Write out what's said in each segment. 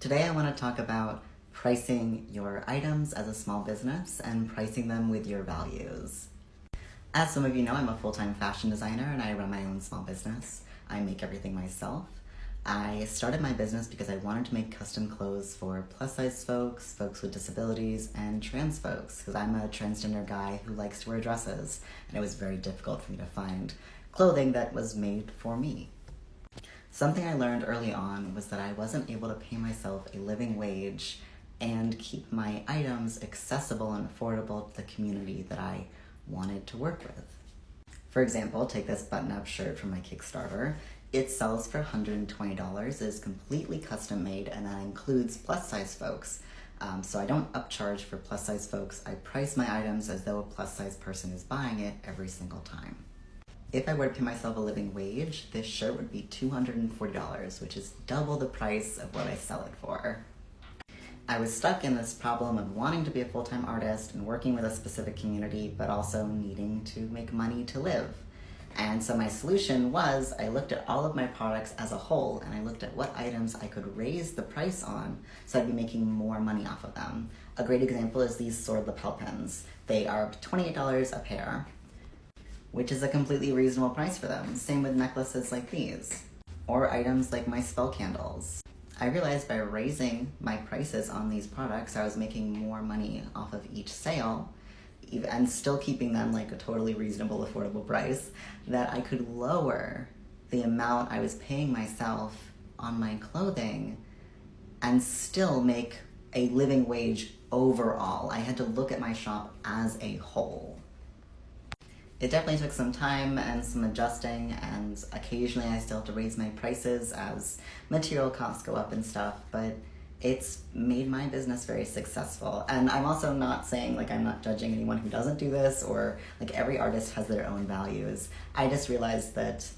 Today I want to talk about pricing your items as a small business and pricing them with your values. As some of you know, I'm a full-time fashion designer and I run my own small business. I make everything myself. I started my business because I wanted to make custom clothes for plus-size folks, folks with disabilities, and trans folks, because I'm a transgender guy who likes to wear dresses, and it was very difficult for me to find clothing that was made for me. Something I learned early on was that I wasn't able to pay myself a living wage and keep my items accessible and affordable to the community that I wanted to work with. For example, take this button-up shirt from my Kickstarter. It sells for $120, it is completely custom made, and that includes plus-size folks. So I don't upcharge for plus-size folks. I price my items as though a plus-size person is buying it every single time. If I were to pay myself a living wage, this shirt would be $240, which is double the price of what I sell it for. I was stuck in this problem of wanting to be a full-time artist and working with a specific community, but also needing to make money to live. And so my solution was, I looked at all of my products as a whole, and I looked at what items I could raise the price on so I'd be making more money off of them. A great example is these sword lapel pins. They are $28 a pair, which is a completely reasonable price for them. Same with necklaces like these, or items like my spell candles. I realized by raising my prices on these products, I was making more money off of each sale, and still keeping them like a totally reasonable, affordable price, that I could lower the amount I was paying myself on my clothing and still make a living wage overall. I had to look at my shop as a whole. It definitely took some time and some adjusting, and occasionally I still have to raise my prices as material costs go up and stuff, but it's made my business very successful. And I'm also not saying, like, I'm not judging anyone who doesn't do this, or like every artist has their own values. I just realized that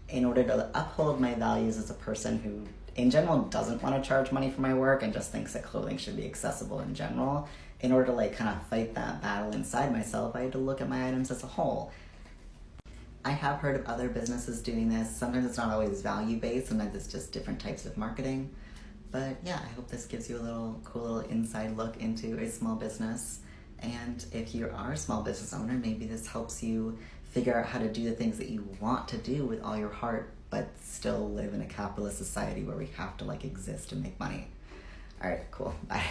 in order to uphold my values as a person who in general doesn't want to charge money for my work and just thinks that clothing should be accessible in general, in order to like kind of fight that battle inside myself, I had to look at my items as a whole. I have heard of other businesses doing this. Sometimes it's not always value-based, sometimes it's just different types of marketing. But yeah, I hope this gives you a cool little inside look into a small business. And if you are a small business owner, maybe this helps you figure out how to do the things that you want to do with all your heart, but still live in a capitalist society where we have to like exist and make money. All right, cool, bye.